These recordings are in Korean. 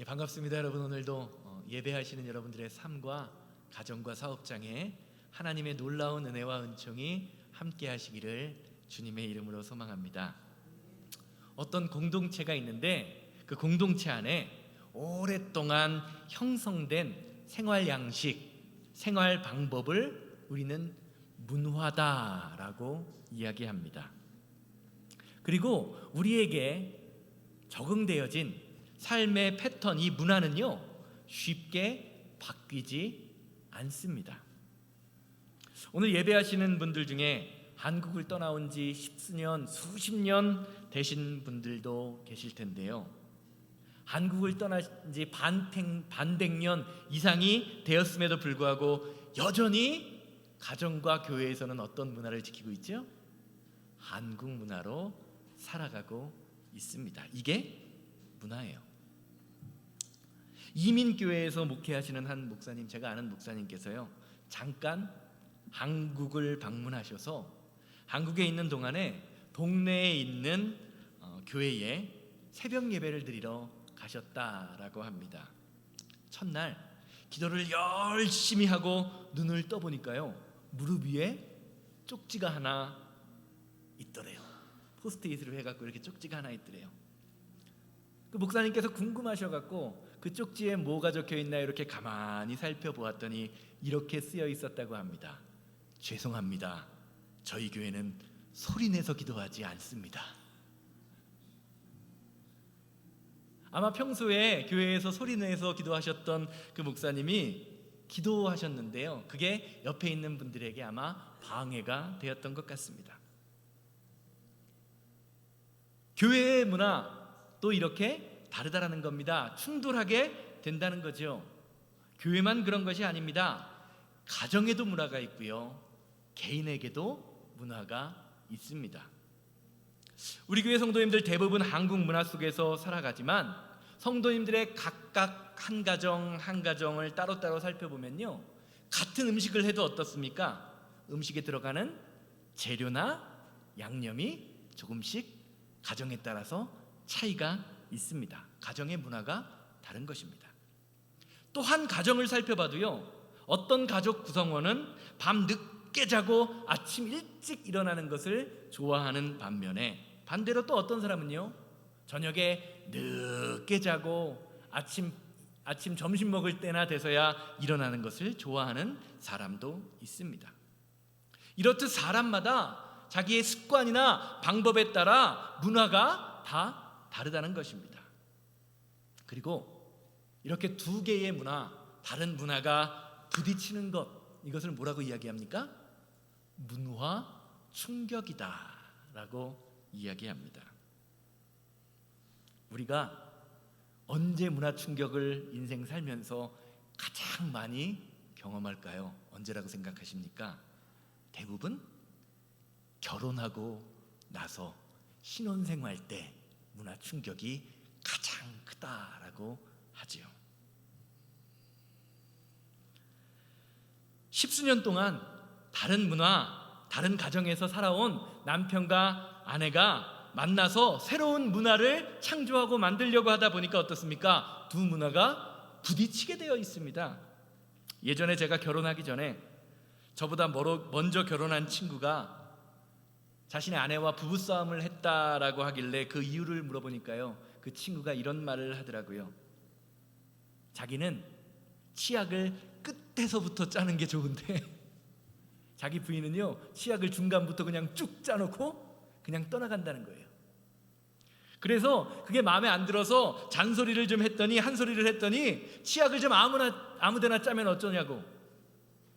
반갑습니다. 여러분, 오늘도 예배하시는 여러분들의 삶과 가정과 사업장에 하나님의 놀라운 은혜와 은총이 함께 하시기를 주님의 이름으로 소망합니다. 어떤 공동체가 있는데 그 공동체 안에 오랫동안 형성된 생활 양식, 생활 방법을 우리는 문화다라고 이야기합니다. 그리고 우리에게 적응되어진 삶의 패턴, 이 문화는요 쉽게 바뀌지 않습니다. 오늘 예배하시는 분들 중에 한국을 떠나온 지 십수년, 수십 년 되신 분들도 계실 텐데요, 한국을 떠난 지 반백년 이상이 되었음에도 불구하고 여전히 가정과 교회에서는 어떤 문화를 지키고 있죠? 한국 문화로 살아가고 있습니다. 이게 문화예요. 이민교회에서 목회하시는 한 목사님, 제가 아는 목사님께서요 잠깐 한국을 방문하셔서 한국에 있는 동안에 동네에 있는 교회에 새벽 예배를 드리러 가셨다라고 합니다. 첫날 기도를 열심히 하고 눈을 떠보니까요 무릎 위에 쪽지가 하나 있더래요. 포스트잇으로 해갖고 이렇게 쪽지가 하나 있더래요. 그 목사님께서 궁금하셔갖고 그 쪽지에 뭐가 적혀있나 이렇게 가만히 살펴보았더니 이렇게 쓰여 있었다고 합니다. 죄송합니다. 저희 교회는 소리내서 기도하지 않습니다. 아마 평소에 교회에서 소리내서 기도하셨던 그 목사님이 기도하셨는데요, 그게 옆에 있는 분들에게 아마 방해가 되었던 것 같습니다. 교회의 문화 또 이렇게 다르다라는 겁니다. 충돌하게 된다는 거죠. 교회만 그런 것이 아닙니다. 가정에도 문화가 있고요, 개인에게도 문화가 있습니다. 우리 교회 성도님들 대부분 한국 문화 속에서 살아가지만 성도님들의 각각 한 가정 한 가정을 따로따로 살펴보면요, 같은 음식을 해도 어떻습니까? 음식에 들어가는 재료나 양념이 조금씩 가정에 따라서 차이가 있습니다. 가정의 문화가 다른 것입니다. 또 한 가정을 살펴봐도요, 어떤 가족 구성원은 밤 늦게 자고 아침 일찍 일어나는 것을 좋아하는 반면에 반대로 또 어떤 사람은요 저녁에 늦게 자고 아침 점심 먹을 때나 돼서야 일어나는 것을 좋아하는 사람도 있습니다. 이렇듯 사람마다 자기의 습관이나 방법에 따라 문화가 다 다르다는 것입니다. 그리고 이렇게 두 개의 문화, 다른 문화가 부딪히는 것, 이것을 뭐라고 이야기합니까? 문화 충격이다 라고 이야기합니다. 우리가 언제 문화 충격을 인생 살면서 가장 많이 경험할까요? 언제라고 생각하십니까? 대부분 결혼하고 나서 신혼생활 때 문화 충격이 가장 크다라고 하지요. 십수년 동안 다른 문화, 다른 가정에서 살아온 남편과 아내가 만나서 새로운 문화를 창조하고 만들려고 하다 보니까 어떻습니까? 두 문화가 부딪히게 되어 있습니다. 예전에 제가 결혼하기 전에 저보다 먼저 결혼한 친구가 자신의 아내와 부부싸움을 했다라고 하길래 그 이유를 물어보니까요, 그 친구가 이런 말을 하더라고요. 자기는 치약을 끝에서부터 짜는 게 좋은데 자기 부인은요 치약을 중간부터 그냥 쭉 짜놓고 그냥 떠나간다는 거예요. 그래서 그게 마음에 안 들어서 잔소리를 좀 했더니, 한 소리를 했더니 치약을 좀 아무데나 짜면 어쩌냐고,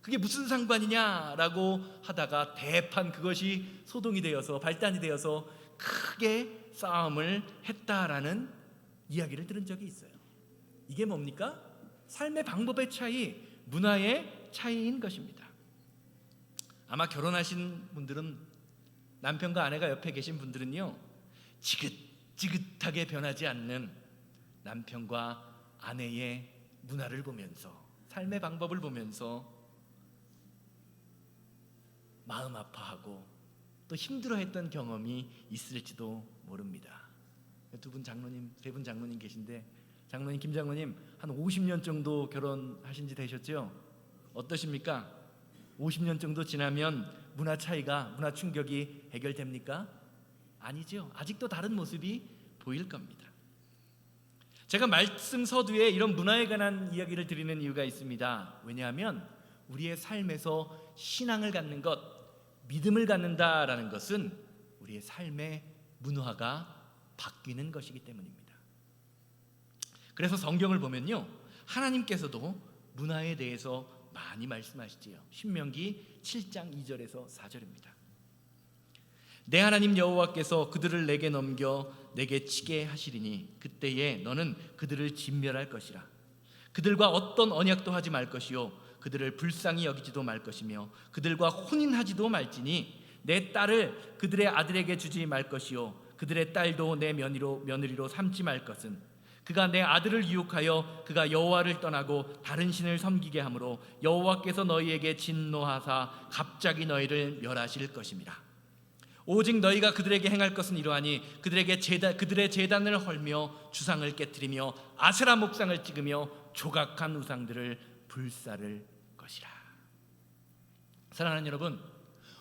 그게 무슨 상관이냐라고 하다가 대판 그것이 소동이 되어서 발단이 되어서 크게 싸움을 했다라는 이야기를 들은 적이 있어요. 이게 뭡니까? 삶의 방법의 차이, 문화의 차이인 것입니다. 아마 결혼하신 분들은, 남편과 아내가 옆에 계신 분들은요 지긋지긋하게 변하지 않는 남편과 아내의 문화를 보면서, 삶의 방법을 보면서 마음 아파하고 또 힘들어했던 경험이 있을지도 모릅니다. 세 분 장로님 계신데 장로님, 김장로님 한 50년 정도 결혼하신 지 되셨죠? 어떠십니까? 50년 정도 지나면 문화 차이가, 문화 충격이 해결됩니까? 아니죠. 아직도 다른 모습이 보일 겁니다. 제가 말씀 서두에 이런 문화에 관한 이야기를 드리는 이유가 있습니다. 왜냐하면 우리의 삶에서 신앙을 갖는 것, 믿음을 갖는다라는 것은 우리의 삶의 문화가 바뀌는 것이기 때문입니다. 그래서 성경을 보면요, 하나님께서도 문화에 대해서 많이 말씀하시지요. 신명기 7장 2절에서 4절입니다. 내 하나님 여호와께서 그들을 내게 넘겨 내게 치게 하시리니 그때에 너는 그들을 진멸할 것이라. 그들과 어떤 언약도 하지 말 것이요 그들을 불쌍히 여기지도 말 것이며 그들과 혼인하지도 말지니 내 딸을 그들의 아들에게 주지 말 것이요 그들의 딸도 내 며느리로 삼지 말 것은 그가 내 아들을 유혹하여 그가 여호와를 떠나고 다른 신을 섬기게 하므로 여호와께서 너희에게 진노하사 갑자기 너희를 멸하실 것임이라. 오직 너희가 그들에게 행할 것은 이러하니 그들의 제단을 헐며 주상을 깨뜨리며 아세라 목상을 찍으며 조각한 우상들을 불사를 것이라. 사랑하는 여러분,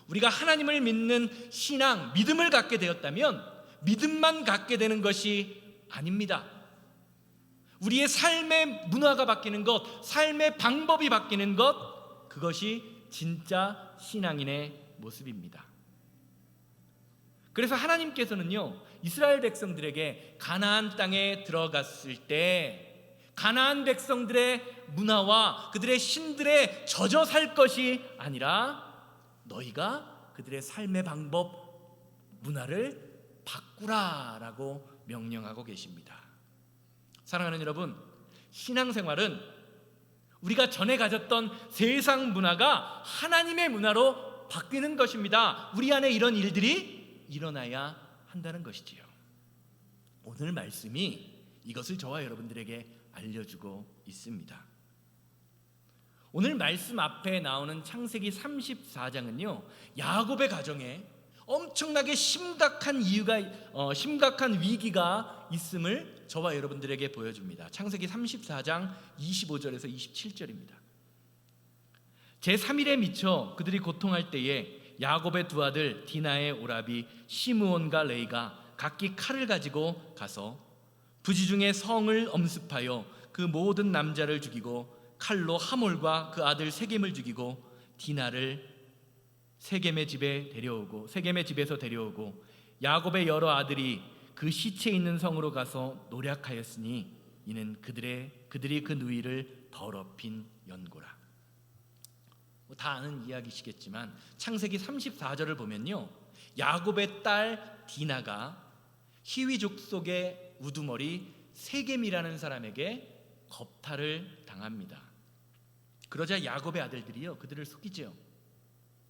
우리가 하나님을 믿는 신앙, 믿음을 갖게 되었다면 믿음만 갖게 되는 것이 아닙니다. 우리의 삶의 문화가 바뀌는 것, 삶의 방법이 바뀌는 것, 그것이 진짜 신앙인의 모습입니다. 그래서 하나님께서는요, 이스라엘 백성들에게 가나안 땅에 들어갔을 때 가나안 백성들의 문화와 그들의 신들에 젖어 살 것이 아니라 너희가 그들의 삶의 방법, 문화를 바꾸라라고 명령하고 계십니다. 사랑하는 여러분, 신앙생활은 우리가 전에 가졌던 세상 문화가 하나님의 문화로 바뀌는 것입니다. 우리 안에 이런 일들이 일어나야 한다는 것이지요. 오늘 말씀이 이것을 저와 여러분들에게 알려주고 있습니다. 오늘 말씀 앞에 나오는 창세기 34장은요, 야곱의 가정에 엄청나게 심각한 위기가 있음을 저와 여러분들에게 보여줍니다. 창세기 34장 25절에서 27절입니다. 제3일에 미쳐 그들이 고통할 때에 야곱의 두 아들 디나의 오라비 시므온과 레이가 각기 칼을 가지고 가서 부지중에 성을 엄습하여 그 모든 남자를 죽이고 칼로 하몰과 그 아들 세겜을 죽이고 디나를 세겜의 집에서 데려오고 야곱의 여러 아들이 그 시체 있는 성으로 가서 노략하였으니 이는 그들이 그 누이를 더럽힌 연고라. 다 아는 이야기시겠지만 창세기 34절을 보면요, 야곱의 딸 디나가 히위 족속의 우두머리 세겜이라는 사람에게 겁탈을 당합니다. 그러자 야곱의 아들들이요, 그들을 속이죠.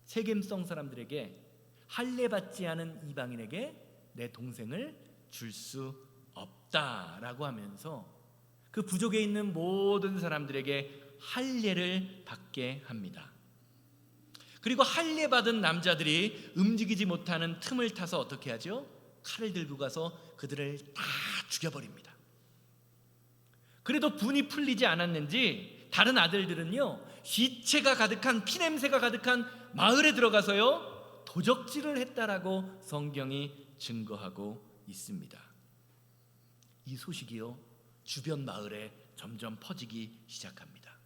세겜성 사람들에게 할례받지 않은 이방인에게 내 동생을 줄 수 없다라고 하면서 그 부족에 있는 모든 사람들에게 할례를 받게 합니다. 그리고 할례받은 남자들이 움직이지 못하는 틈을 타서 어떻게 하죠? 칼을 들고 가서 그들을 다 죽여버립니다. 그래도 분이 풀리지 않았는지 다른 아들들은요, 시체가 가득한, 피냄새가 가득한 마을에 들어가서요 도적질을 했다라고 성경이 증거하고 있습니다. 이 소식이요 주변 마을에 점점 퍼지기 시작합니다.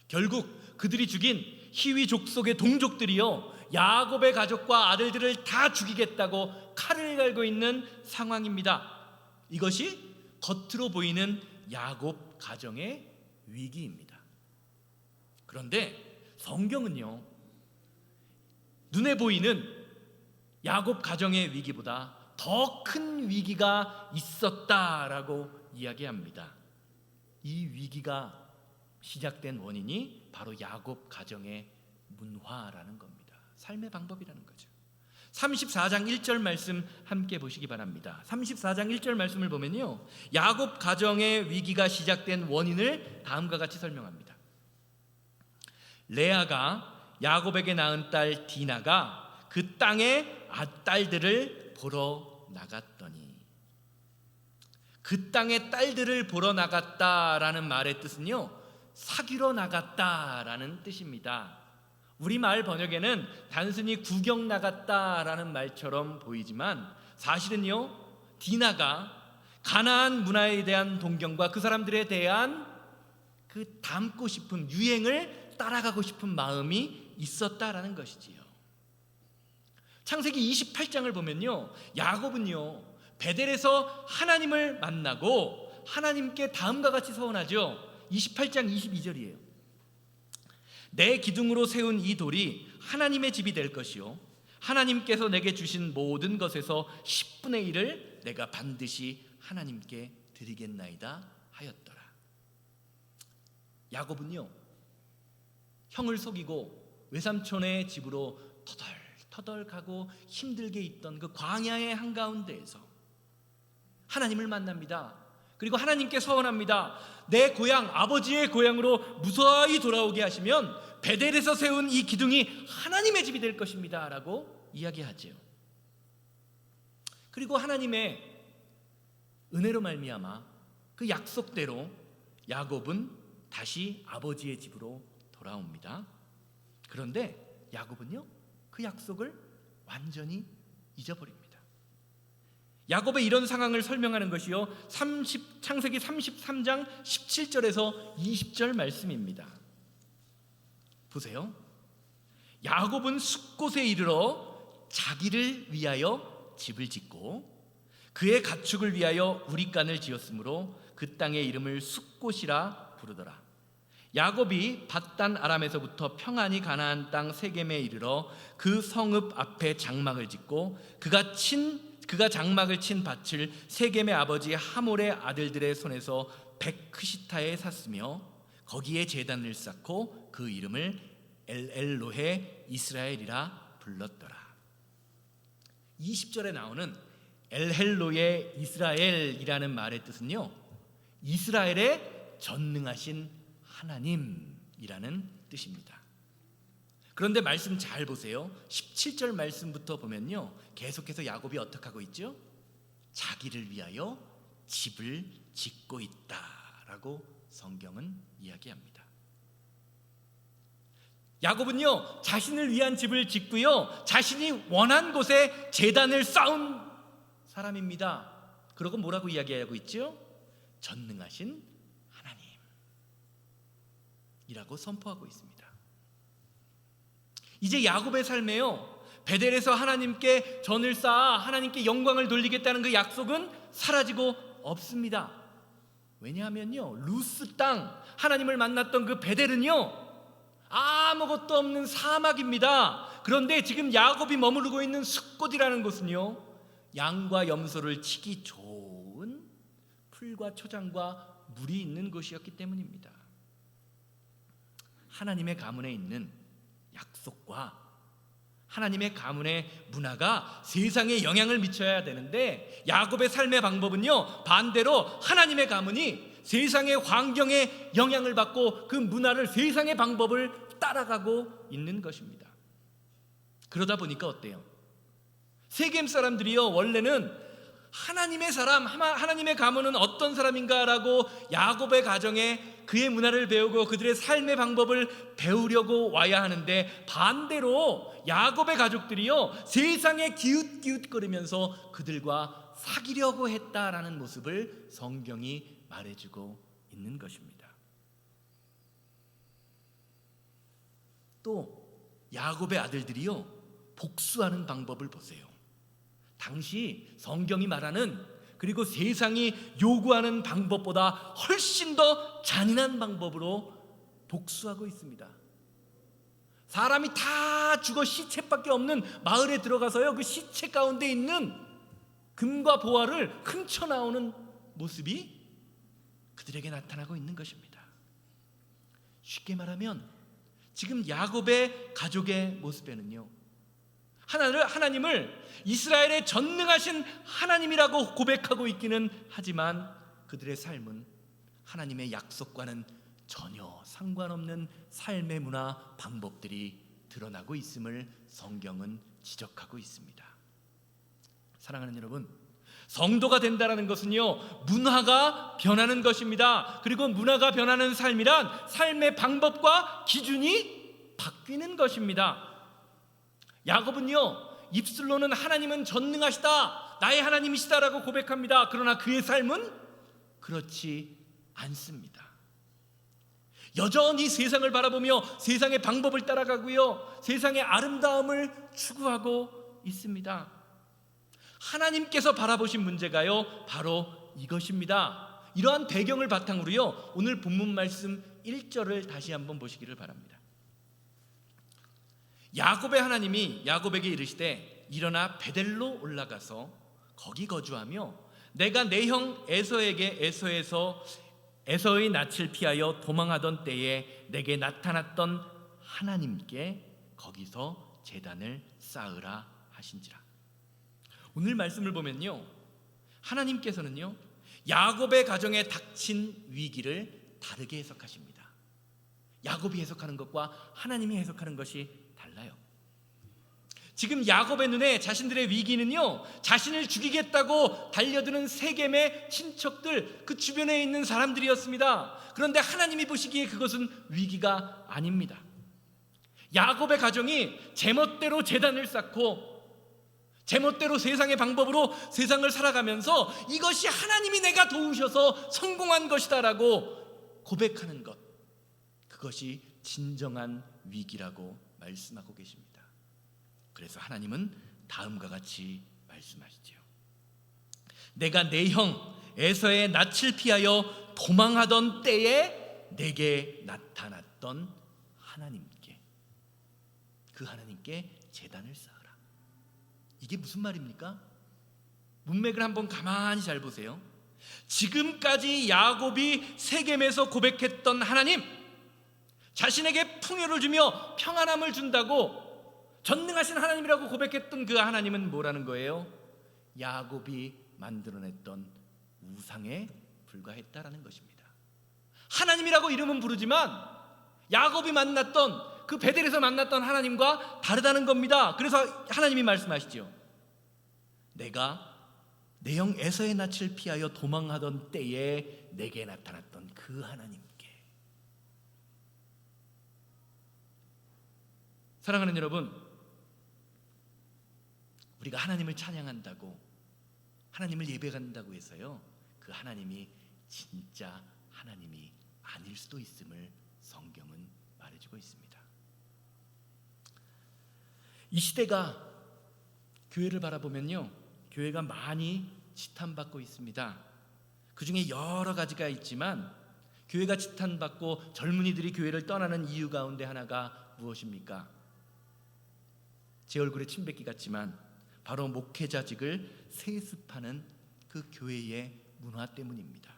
결국 그들이 죽인 히위 족속의 동족들이요 야곱의 가족과 아들들을 다 죽이겠다고 칼을 갈고 있는 상황입니다. 이것이 겉으로 보이는 야곱 가정의 위기입니다. 그런데 성경은요, 눈에 보이는 야곱 가정의 위기보다 더 큰 위기가 있었다라고 이야기합니다. 이 위기가 시작된 원인이 바로 야곱 가정의 문화라는 겁니다. 삶의 방법이라는 거죠. 34장 1절 말씀 함께 보시기 바랍니다. 34장 1절 말씀을 보면요, 야곱 가정의 위기가 시작된 원인을 다음과 같이 설명합니다. 레아가 야곱에게 낳은 딸 디나가 그 땅의 딸들을 보러 나갔더니 그 땅의 딸들을 보러 나갔다라는 말의 뜻은요, 사귀러 나갔다라는 뜻입니다. 우리말 번역에는 단순히 구경 나갔다라는 말처럼 보이지만 사실은요, 디나가 가나안 문화에 대한 동경과 그 사람들에 대한 그 닮고 싶은 유행을 따라가고 싶은 마음이 있었다라는 것이지요. 창세기 28장을 보면요, 야곱은요 베델에서 하나님을 만나고 하나님께 다음과 같이 서원하죠. 28장 22절이에요. 내 기둥으로 세운 이 돌이 하나님의 집이 될 것이요 하나님께서 내게 주신 모든 것에서 10분의 1을 내가 반드시 하나님께 드리겠나이다 하였더라. 야곱은요, 형을 속이고 외삼촌의 집으로 터덜터덜 가고 힘들게 있던 그 광야의 한가운데에서 하나님을 만납니다. 그리고 하나님께 서원합니다. 내 고향, 아버지의 고향으로 무사히 돌아오게 하시면 베델에서 세운 이 기둥이 하나님의 집이 될 것입니다 라고 이야기하지요. 그리고 하나님의 은혜로 말미암아 그 약속대로 야곱은 다시 아버지의 집으로 돌아옵니다. 그런데 야곱은요, 그 약속을 완전히 잊어버립니다. 야곱의 이런 상황을 설명하는 것이요, 창세기 33장 17절에서 20절 말씀입니다. 보세요. 야곱은 숫곳에 이르러 자기를 위하여 집을 짓고 그의 가축을 위하여 우리간을 지었으므로 그 땅의 이름을 숫곳이라 부르더라. 야곱이 밧단 아람에서부터 평안히 가나안 땅 세겜에 이르러 그 성읍 앞에 장막을 짓고 그가 장막을 친 밭을 세겜의 아버지 하몰의 아들들의 손에서 백크시타에 샀으며 거기에 제단을 쌓고 그 이름을 엘엘로헤 이스라엘이라 불렀더라. 20절에 나오는 엘헬로헤 이스라엘이라는 말의 뜻은요, 이스라엘의 전능하신 하나님이라는 뜻입니다. 그런데 말씀 잘 보세요. 17절 말씀부터 보면요, 계속해서 야곱이 어떻게 하고 있죠? 자기를 위하여 집을 짓고 있다라고 성경은 이야기합니다. 야곱은요, 자신을 위한 집을 짓고요, 자신이 원한 곳에 제단을 쌓은 사람입니다. 그러고 뭐라고 이야기하고 있죠? 전능하신 하나님이라고 선포하고 있습니다. 이제 야곱의 삶에요, 베델에서 하나님께 전을 쌓아 하나님께 영광을 돌리겠다는 그 약속은 사라지고 없습니다. 왜냐하면요, 루스 땅, 하나님을 만났던 그 베델은요, 아무것도 없는 사막입니다. 그런데 지금 야곱이 머무르고 있는 숫곳이라는 곳은요, 양과 염소를 치기 좋은 풀과 초장과 물이 있는 곳이었기 때문입니다. 하나님의 가문에 있는 약속과 하나님의 가문의 문화가 세상에 영향을 미쳐야 되는데, 야곱의 삶의 방법은요, 반대로 하나님의 가문이 세상의 환경에 영향을 받고 그 문화를, 세상의 방법을 따라가고 있는 것입니다. 그러다 보니까 어때요? 세겜 사람들이요, 원래는 하나님의 사람, 하나님의 가문은 어떤 사람인가라고 야곱의 가정에 그의 문화를 배우고 그들의 삶의 방법을 배우려고 와야 하는데, 반대로 야곱의 가족들이요, 세상에 기웃기웃거리면서 그들과 사귀려고 했다라는 모습을 성경이 말해주고 있는 것입니다. 또 야곱의 아들들이요, 복수하는 방법을 보세요. 당시 성경이 말하는, 그리고 세상이 요구하는 방법보다 훨씬 더 잔인한 방법으로 복수하고 있습니다. 사람이 다 죽어 시체밖에 없는 마을에 들어가서요, 그 시체 가운데 있는 금과 보화를 훔쳐나오는 모습이 그들에게 나타나고 있는 것입니다. 쉽게 말하면 지금 야곱의 가족의 모습에는요, 하나님을 이스라엘의 전능하신 하나님이라고 고백하고 있기는 하지만 그들의 삶은 하나님의 약속과는 전혀 상관없는 삶의 문화 방법들이 드러나고 있음을 성경은 지적하고 있습니다. 사랑하는 여러분, 성도가 된다는 것은요, 문화가 변하는 것입니다. 그리고 문화가 변하는 삶이란 삶의 방법과 기준이 바뀌는 것입니다. 야곱은요, 입술로는 하나님은 전능하시다, 나의 하나님이시다라고 고백합니다. 그러나 그의 삶은 그렇지 않습니다. 여전히 세상을 바라보며 세상의 방법을 따라가고요, 세상의 아름다움을 추구하고 있습니다. 하나님께서 바라보신 문제가요, 바로 이것입니다. 이러한 배경을 바탕으로요, 오늘 본문 말씀 1절을 다시 한번 보시기를 바랍니다. 야곱의 하나님이 야곱에게 이르시되 일어나 베델로 올라가서 거기 거주하며 내가 내 형 에서에게 에서의 낯을 피하여 도망하던 때에 내게 나타났던 하나님께 거기서 제단을 쌓으라 하신지라. 오늘 말씀을 보면요, 하나님께서는요, 야곱의 가정에 닥친 위기를 다르게 해석하십니다. 야곱이 해석하는 것과 하나님이 해석하는 것이 달라요. 지금 야곱의 눈에 자신들의 위기는요, 자신을 죽이겠다고 달려드는 세겜의 친척들, 그 주변에 있는 사람들이었습니다. 그런데 하나님이 보시기에 그것은 위기가 아닙니다. 야곱의 가정이 제멋대로 제단을 쌓고 제멋대로 세상의 방법으로 세상을 살아가면서 이것이 하나님이 내가 도우셔서 성공한 것이다라고 고백하는 것, 그것이 진정한 위기라고 말씀하고 계십니다. 그래서 하나님은 다음과 같이 말씀하시죠. 내가 내 형 에서의 낯을 피하여 도망하던 때에 내게 나타났던 하나님께, 그 하나님께 제단을 쌓으라. 이게 무슨 말입니까? 문맥을 한번 가만히 잘 보세요. 지금까지 야곱이 세겜에서 고백했던 하나님, 자신에게 풍요를 주며 평안함을 준다고 전능하신 하나님이라고 고백했던 그 하나님은 뭐라는 거예요? 야곱이 만들어냈던 우상에 불과했다라는 것입니다. 하나님이라고 이름은 부르지만 야곱이 만났던 그 베델에서 만났던 하나님과 다르다는 겁니다. 그래서 하나님이 말씀하시죠. 내가 내 형 에서의 낯을 피하여 도망하던 때에 내게 나타났던 그 하나님께. 사랑하는 여러분, 우리가 하나님을 찬양한다고, 하나님을 예배한다고 해서요, 그 하나님이 진짜 하나님이 아닐 수도 있음을 성경은 말해주고 있습니다. 이 시대가 교회를 바라보면요, 교회가 많이 지탄받고 있습니다. 그 중에 여러 가지가 있지만 교회가 지탄받고 젊은이들이 교회를 떠나는 이유 가운데 하나가 무엇입니까? 제 얼굴에 침 뱉기 같지만 바로 목회자직을 세습하는 그 교회의 문화 때문입니다.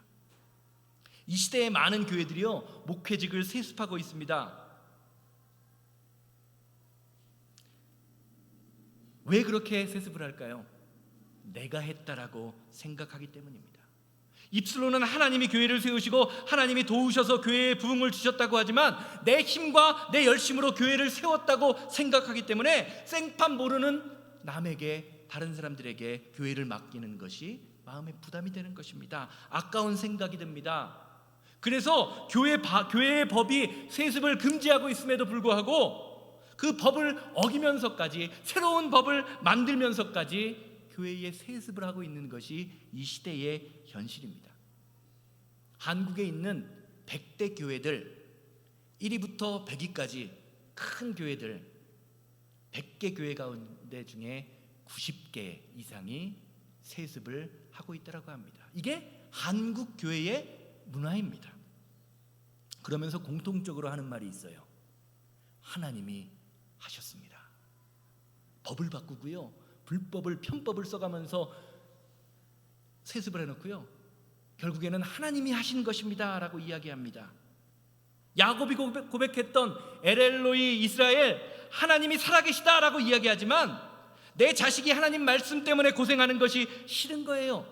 이 시대의 많은 교회들이요, 목회직을 세습하고 있습니다. 왜 그렇게 세습을 할까요? 내가 했다라고 생각하기 때문입니다. 입술로는 하나님이 교회를 세우시고 하나님이 도우셔서 교회에 부흥을 주셨다고 하지만 내 힘과 내 열심으로 교회를 세웠다고 생각하기 때문에 생판 모르는 남에게, 다른 사람들에게 교회를 맡기는 것이 마음의 부담이 되는 것입니다. 아까운 생각이 듭니다. 그래서 교회의 법이 세습을 금지하고 있음에도 불구하고 그 법을 어기면서까지, 새로운 법을 만들면서까지 교회에 세습을 하고 있는 것이 이 시대의 현실입니다. 한국에 있는 100대 교회들, 1위부터 100위까지 큰 교회들 100개 교회 가운데 중에 90개 이상이 세습을 하고 있다고 합니다. 이게 한국 교회의 문화입니다. 그러면서 공통적으로 하는 말이 있어요. 하나님이 하셨습니다. 법을 바꾸고요, 불법을, 편법을 써가면서 세습을 해놓고요, 결국에는 하나님이 하신 것입니다 라고 이야기합니다. 야곱이 고백했던 엘엘로이 이스라엘, 하나님이 살아계시다 라고 이야기하지만 내 자식이 하나님 말씀 때문에 고생하는 것이 싫은 거예요.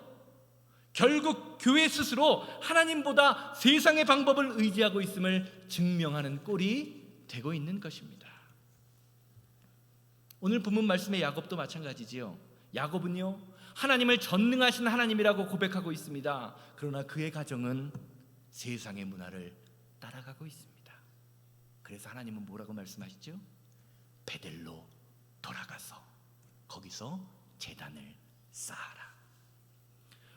결국 교회 스스로 하나님보다 세상의 방법을 의지하고 있음을 증명하는 꼴이 되고 있는 것입니다. 오늘 본문 말씀의 야곱도 마찬가지지요. 야곱은요, 하나님을 전능하신 하나님이라고 고백하고 있습니다. 그러나 그의 가정은 세상의 문화를 따라가고 있습니다. 그래서 하나님은 뭐라고 말씀하시죠? 베델로 돌아가서 거기서 제단을 쌓아라.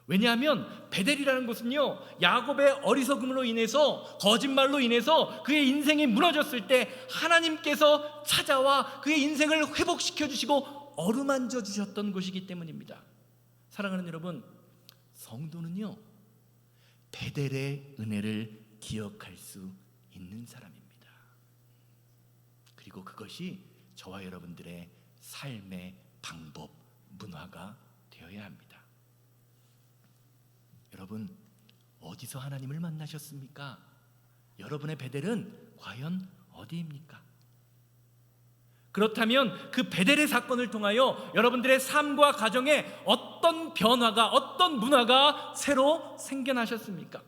왜냐하면 베델이라는 곳은요, 야곱의 어리석음으로 인해서, 거짓말로 인해서 그의 인생이 무너졌을 때 하나님께서 찾아와 그의 인생을 회복시켜 주시고 어루만져 주셨던 곳이기 때문입니다. 사랑하는 여러분, 성도는요 베델의 은혜를 기억할 수 있는 사람입니다. 그리고 그것이 저와 여러분들의 삶의 방법, 문화가 되어야 합니다. 여러분, 어디서 하나님을 만나셨습니까? 여러분의 베델은 과연 어디입니까? 그렇다면 그 베델의 사건을 통하여 여러분들의 삶과 가정에 어떤 변화가, 어떤 문화가 새로 생겨나셨습니까?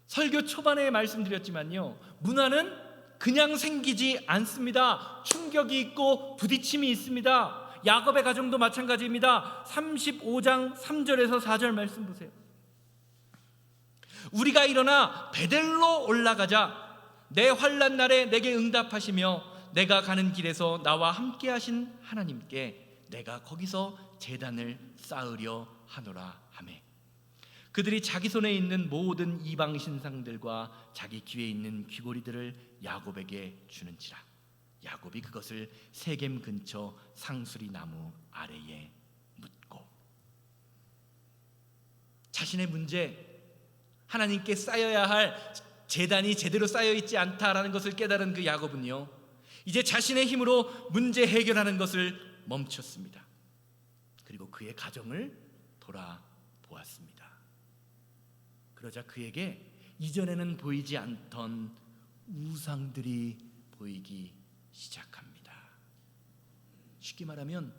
설교 초반에 말씀드렸지만요, 문화는 그냥 생기지 않습니다. 충격이 있고 부딪힘이 있습니다. 야곱의 가정도 마찬가지입니다. 35장 3절에서 4절 말씀 보세요. 우리가 일어나 베델로 올라가자. 내 환난 날에 내게 응답하시며 내가 가는 길에서 나와 함께 하신 하나님께 내가 거기서 제단을 쌓으려 하노라 하매, 그들이 자기 손에 있는 모든 이방 신상들과 자기 귀에 있는 귀고리들을 야곱에게 주는지라. 야곱이 그것을 세겜 근처 상수리 나무 아래에 묻고. 자신의 문제, 하나님께 쌓여야 할 제단이 제대로 쌓여 있지 않다라는 것을 깨달은 그 야곱은요, 이제 자신의 힘으로 문제 해결하는 것을 멈췄습니다. 그리고 그의 가정을 돌아보았습니다. 그러자 그에게 이전에는 보이지 않던 우상들이 보이기 시작합니다. 쉽게 말하면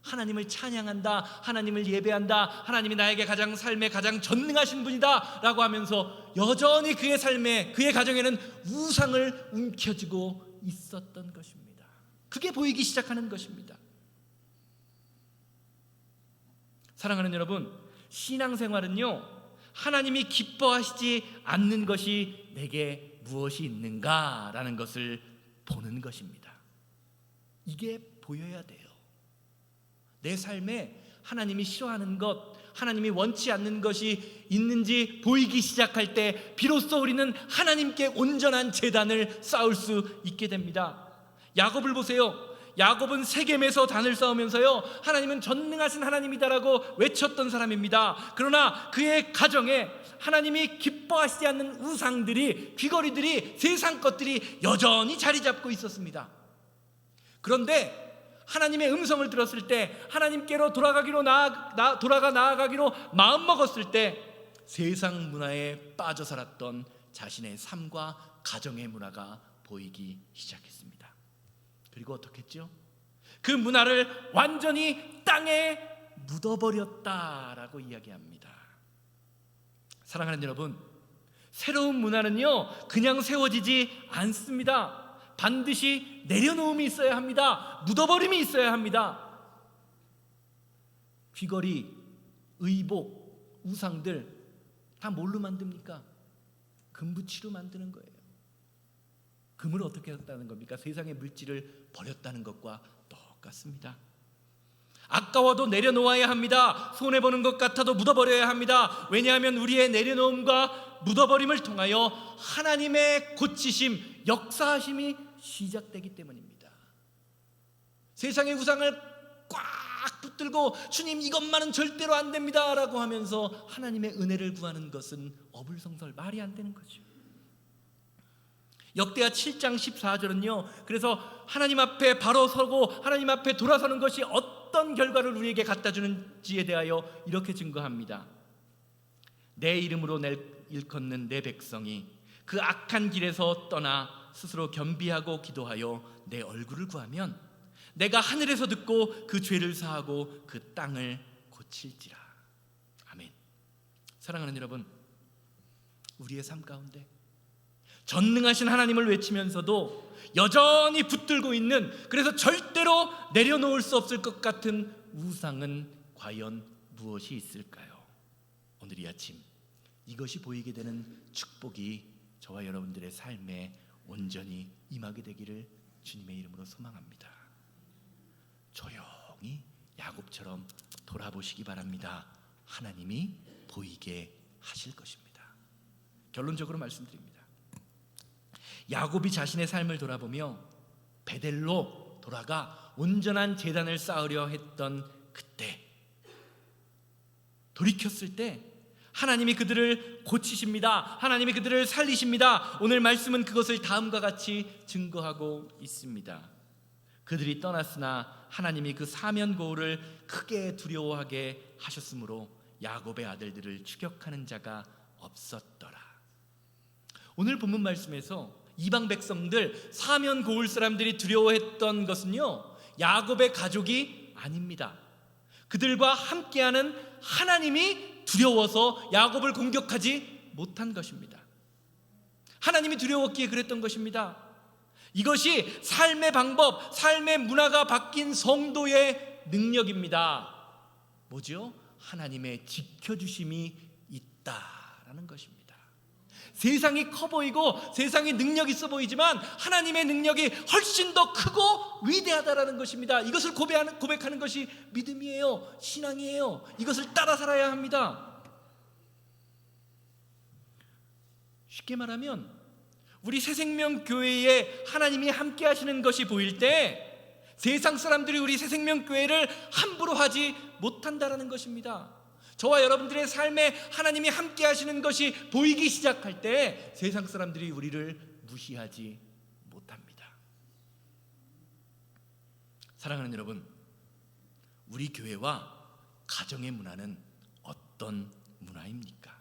하나님을 찬양한다, 하나님을 예배한다, 하나님이 나에게 가장 삶에 가장 전능하신 분이다 라고 하면서 여전히 그의 삶에, 그의 가정에는 우상을 움켜쥐고 있었던 것입니다. 그게 보이기 시작하는 것입니다. 사랑하는 여러분, 신앙생활은요, 하나님이 기뻐하시지 않는 것이 내게 무엇이 있는가라는 것을 보는 것입니다. 이게 보여야 돼요. 내 삶에 하나님이 싫어하는 것, 하나님이 원치 않는 것이 있는지 보이기 시작할 때 비로소 우리는 하나님께 온전한 제단을 쌓을 수 있게 됩니다. 야곱을 보세요. 야곱은 세겜에서 단을 쌓으면서요, 하나님은 전능하신 하나님이다라고 외쳤던 사람입니다. 그러나 그의 가정에 하나님이 기뻐하시지 않는 우상들이, 귀걸이들이, 세상 것들이 여전히 자리 잡고 있었습니다. 그런데 하나님의 음성을 들었을 때, 하나님께로 돌아가 나아가기로 마음먹었을 때 세상 문화에 빠져 살았던 자신의 삶과 가정의 문화가 보이기 시작했습니다. 그리고 어떻게 했죠? 그 문화를 완전히 땅에 묻어버렸다라고 이야기합니다. 사랑하는 여러분, 새로운 문화는요 그냥 세워지지 않습니다. 반드시 내려놓음이 있어야 합니다. 묻어버림이 있어야 합니다. 귀걸이, 의복, 우상들 다 뭘로 만듭니까? 금붙이로 만드는 거예요. 금을 어떻게 했다는 겁니까? 세상의 물질을 버렸다는 것과 똑같습니다. 아까워도 내려놓아야 합니다. 손해보는 것 같아도 묻어버려야 합니다. 왜냐하면 우리의 내려놓음과 묻어버림을 통하여 하나님의 고치심, 역사하심이 시작되기 때문입니다. 세상의 우상을 꽉 붙들고 주님 이것만은 절대로 안 됩니다 라고 하면서 하나님의 은혜를 구하는 것은 어불성설, 말이 안 되는 거죠. 역대하 7장 14절은요 그래서 하나님 앞에 바로 서고 하나님 앞에 돌아서는 것이 어떤 결과를 우리에게 갖다 주는지에 대하여 이렇게 증거합니다. 내 이름으로 일컫는 내 백성이 그 악한 길에서 떠나 스스로 겸비하고 기도하여 내 얼굴을 구하면 내가 하늘에서 듣고 그 죄를 사하고 그 땅을 고칠지라. 아멘. 사랑하는 여러분, 우리의 삶 가운데 전능하신 하나님을 외치면서도 여전히 붙들고 있는, 그래서 절대로 내려놓을 수 없을 것 같은 우상은 과연 무엇이 있을까요? 오늘 이 아침 이것이 보이게 되는 축복이 저와 여러분들의 삶에 온전히 임하게 되기를 주님의 이름으로 소망합니다. 조용히 야곱처럼 돌아보시기 바랍니다. 하나님이 보이게 하실 것입니다. 결론적으로 말씀드립니다. 야곱이 자신의 삶을 돌아보며 베델로 돌아가 온전한 제단을 쌓으려 했던 그때, 돌이켰을 때 하나님이 그들을 고치십니다. 하나님이 그들을 살리십니다. 오늘 말씀은 그것을 다음과 같이 증거하고 있습니다. 그들이 떠났으나 하나님이 그 사면고울을 크게 두려워하게 하셨으므로 야곱의 아들들을 추격하는 자가 없었더라. 오늘 본문 말씀에서 이방 백성들, 사면고울 사람들이 두려워했던 것은요, 야곱의 가족이 아닙니다. 그들과 함께하는 하나님이 두려워서 야곱을 공격하지 못한 것입니다. 하나님이 두려웠기에 그랬던 것입니다. 이것이 삶의 방법, 삶의 문화가 바뀐 성도의 능력입니다. 뭐죠? 하나님의 지켜주심이 있다라는 것입니다. 세상이 커 보이고 세상이 능력 있어 보이지만 하나님의 능력이 훨씬 더 크고 위대하다라는 것입니다. 이것을 고백하는 것이 믿음이에요. 신앙이에요. 이것을 따라 살아야 합니다. 쉽게 말하면 우리 새생명교회에 하나님이 함께 하시는 것이 보일 때 세상 사람들이 우리 새생명교회를 함부로 하지 못한다라는 것입니다. 저와 여러분들의 삶에 하나님이 함께 하시는 것이 보이기 시작할 때 세상 사람들이 우리를 무시하지 못합니다. 사랑하는 여러분, 우리 교회와 가정의 문화는 어떤 문화입니까?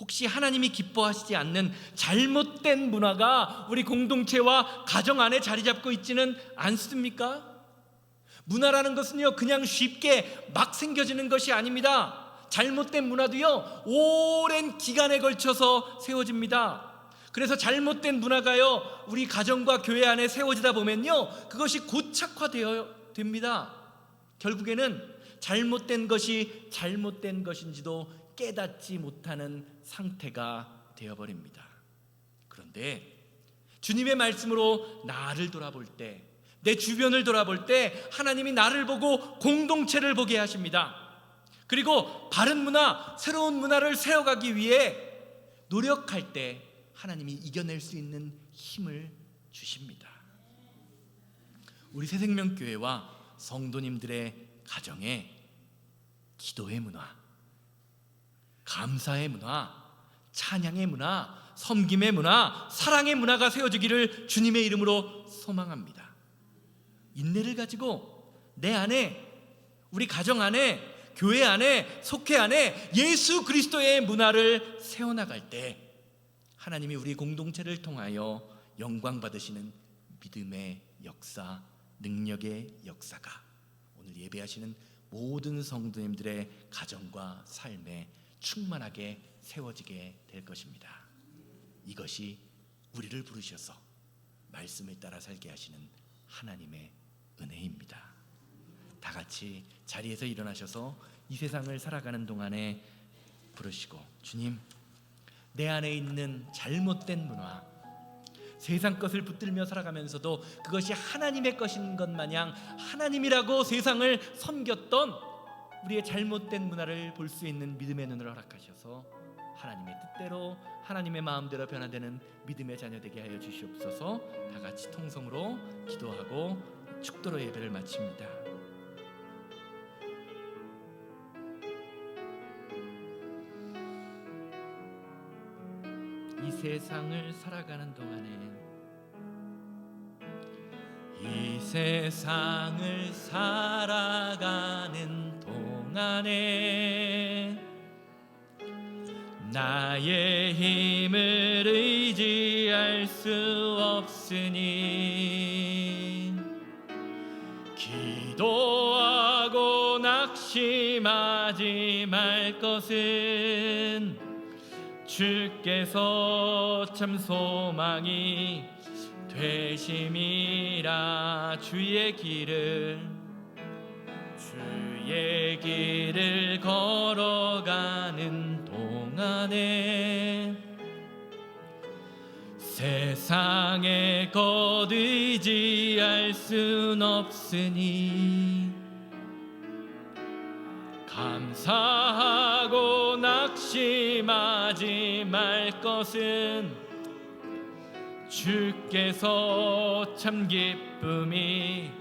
혹시 하나님이 기뻐하시지 않는 잘못된 문화가 우리 공동체와 가정 안에 자리 잡고 있지는 않습니까? 문화라는 것은요, 그냥 쉽게 막 생겨지는 것이 아닙니다. 잘못된 문화도요, 오랜 기간에 걸쳐서 세워집니다. 그래서 잘못된 문화가요, 우리 가정과 교회 안에 세워지다 보면요, 그것이 고착화되어 됩니다. 결국에는 잘못된 것이 잘못된 것인지도 깨닫지 못하는 상태가 되어버립니다. 그런데 주님의 말씀으로 나를 돌아볼 때, 내 주변을 돌아볼 때 하나님이 나를 보고 공동체를 보게 하십니다. 그리고 바른 문화, 새로운 문화를 세워가기 위해 노력할 때 하나님이 이겨낼 수 있는 힘을 주십니다. 우리 새생명교회와 성도님들의 가정에 기도의 문화, 감사의 문화, 찬양의 문화, 섬김의 문화, 사랑의 문화가 세워지기를 주님의 이름으로 소망합니다. 인내를 가지고 내 안에, 우리 가정 안에, 교회 안에, 속회 안에 예수 그리스도의 문화를 세워나갈 때 하나님이 우리 공동체를 통하여 영광 받으시는 믿음의 역사, 능력의 역사가 오늘 예배하시는 모든 성도님들의 가정과 삶에 충만하게 세워지게 될 것입니다. 이것이 우리를 부르셔서 말씀을 따라 살게 하시는 하나님의 은혜입니다. 다 같이 자리에서 일어나셔서 이 세상을 살아가는 동안에 부르시고, 주님, 내 안에 있는 잘못된 문화, 세상 것을 붙들며 살아가면서도 그것이 하나님의 것인 것 마냥 하나님이라고 세상을 섬겼던 우리의 잘못된 문화를 볼 수 있는 믿음의 눈을 허락하셔서 하나님의 뜻대로, 하나님의 마음대로 변화되는 믿음의 자녀 되게 하여 주시옵소서. 다 같이 통성으로 기도하고 축도로 예배를 마칩니다. 이 세상을 살아가는 동안에, 이 세상을 살아가는 동안에 나의 힘을 의지할 수 없으니 기도하고 낙심하지 말 것은 주께서 참 소망이 되심이라. 주의 길을 걸어가는 동안에 세상의 것 의지할 순 없으니 감사하고 낙심하지 말 것은 주께서 참 기쁨이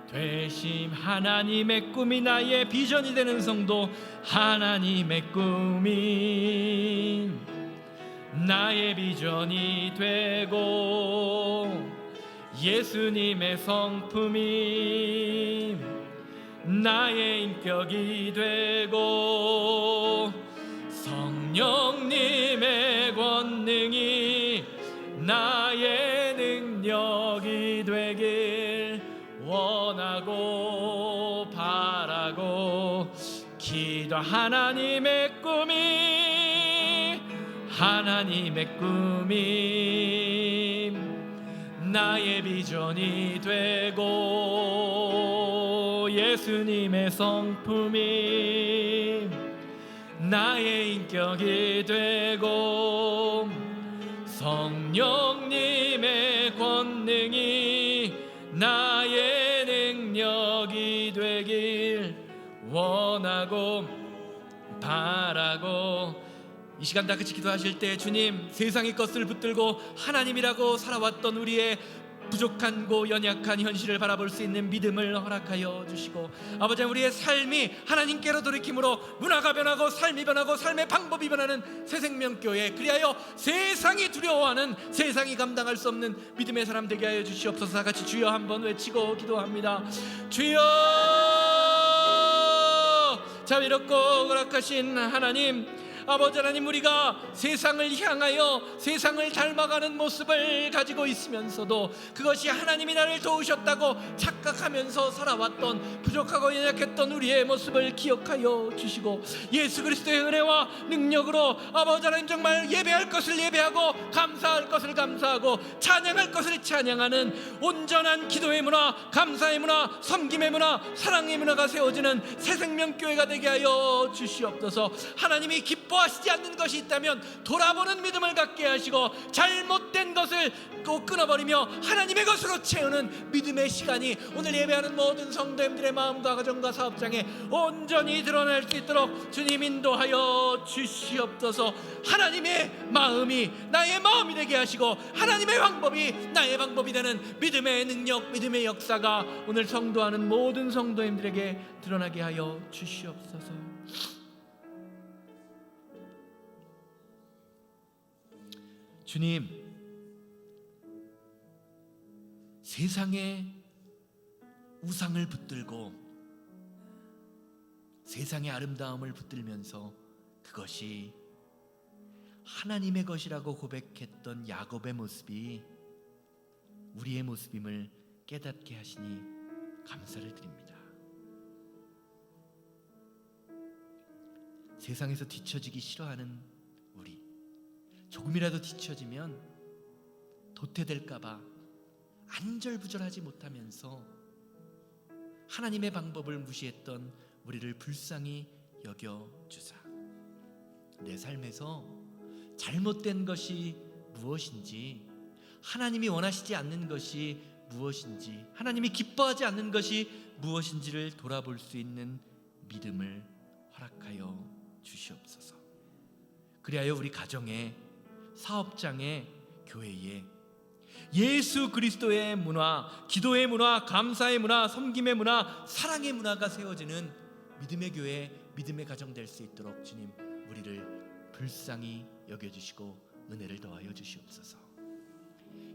되심. 하나님의 꿈이 나의 비전이 되는 성도, 하나님의 꿈이 나의 비전이 되고 예수님의 성품이 나의 인격이 되고 성령님의 권능이 나의 능력이 되길 원하고 바라고 기도. 하나님의 꿈이 나의 비전이 되고 예수님의 성품이 나의 인격이 되고 성령님의 권능이 나의 능력이 되길 원하고 바라고. 이 시간 다 같이 기도하실 때 주님, 세상의 것을 붙들고 하나님이라고 살아왔던 우리의 부족한고 연약한 현실을 바라볼 수 있는 믿음을 허락하여 주시고, 아버지 우리의 삶이 하나님께로 돌이킴으로 문화가 변하고 삶이 변하고 삶의 방법이 변하는 새생명교회, 그리하여 세상이 두려워하는, 세상이 감당할 수 없는 믿음의 사람 되게 하여 주시옵소서. 다 같이 주여 한번 외치고 기도합니다. 주여. 자비롭고 허락하신 하나님, 아버지 하나님, 우리가 세상을 향하여 세상을 닮아가는 모습을 가지고 있으면서도 그것이 하나님이 나를 도우셨다고 착각하면서 살아왔던 부족하고 연약했던 우리의 모습을 기억하여 주시고 예수 그리스도의 은혜와 능력으로 아버지 하나님 정말 예배할 것을 예배하고 감사할 것을 감사하고 찬양할 것을 찬양하는 온전한 기도의 문화, 감사의 문화, 섬김의 문화, 사랑의 문화가 세워지는 새생명교회가 되게 하여 주시옵소서. 하나님이 기뻐하시지 않는 것이 있다면 돌아보는 믿음을 갖게 하시고 잘못된 것을 꼭 끊어버리며 하나님의 것으로 채우는 믿음의 시간이 오늘 예배하는 모든 성도님들의 마음과 가정과 사업장에 온전히 드러날 수 있도록 주님 인도하여 주시옵소서. 하나님의 마음이 나의 마음이 되게 하시고 하나님의 방법이 나의 방법이 되는 믿음의 능력, 믿음의 역사가 오늘 성도하는 모든 성도님들에게 드러나게 하여 주시옵소서. 주님, 세상의 우상을 붙들고 세상의 아름다움을 붙들면서 그것이 하나님의 것이라고 고백했던 야곱의 모습이 우리의 모습임을 깨닫게 하시니 감사를 드립니다. 세상에서 뒤처지기 싫어하는 우리, 조금이라도 뒤처지면 도태될까봐 안절부절하지 못하면서 하나님의 방법을 무시했던 우리를 불쌍히 여겨주사 내 삶에서 잘못된 것이 무엇인지, 하나님이 원하시지 않는 것이 무엇인지, 하나님이 기뻐하지 않는 것이 무엇인지를 돌아볼 수 있는 믿음을 허락하여 주시옵소서. 그리하여 우리 가정에, 사업장에, 교회에 예수 그리스도의 문화, 기도의 문화, 감사의 문화, 섬김의 문화, 사랑의 문화가 세워지는 믿음의 교회, 믿음의 가정 될 수 있도록 주님 우리를 불쌍히 여겨주시고 은혜를 더하여 주시옵소서.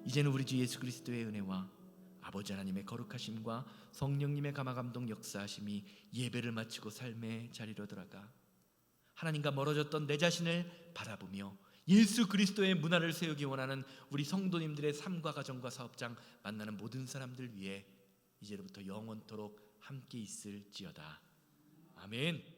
이제는 우리 주 예수 그리스도의 은혜와 아버지 하나님의 거룩하심과 성령님의 감화감동 역사하심이 예배를 마치고 삶의 자리로 들어가 하나님과 멀어졌던 내 자신을 바라보며 예수 그리스도의 문화를 세우기 원하는 우리 성도님들의 삶과 가정과 사업장 만나는 모든 사람들 위해 이제로부터 영원토록 함께 있을지어다. 아멘.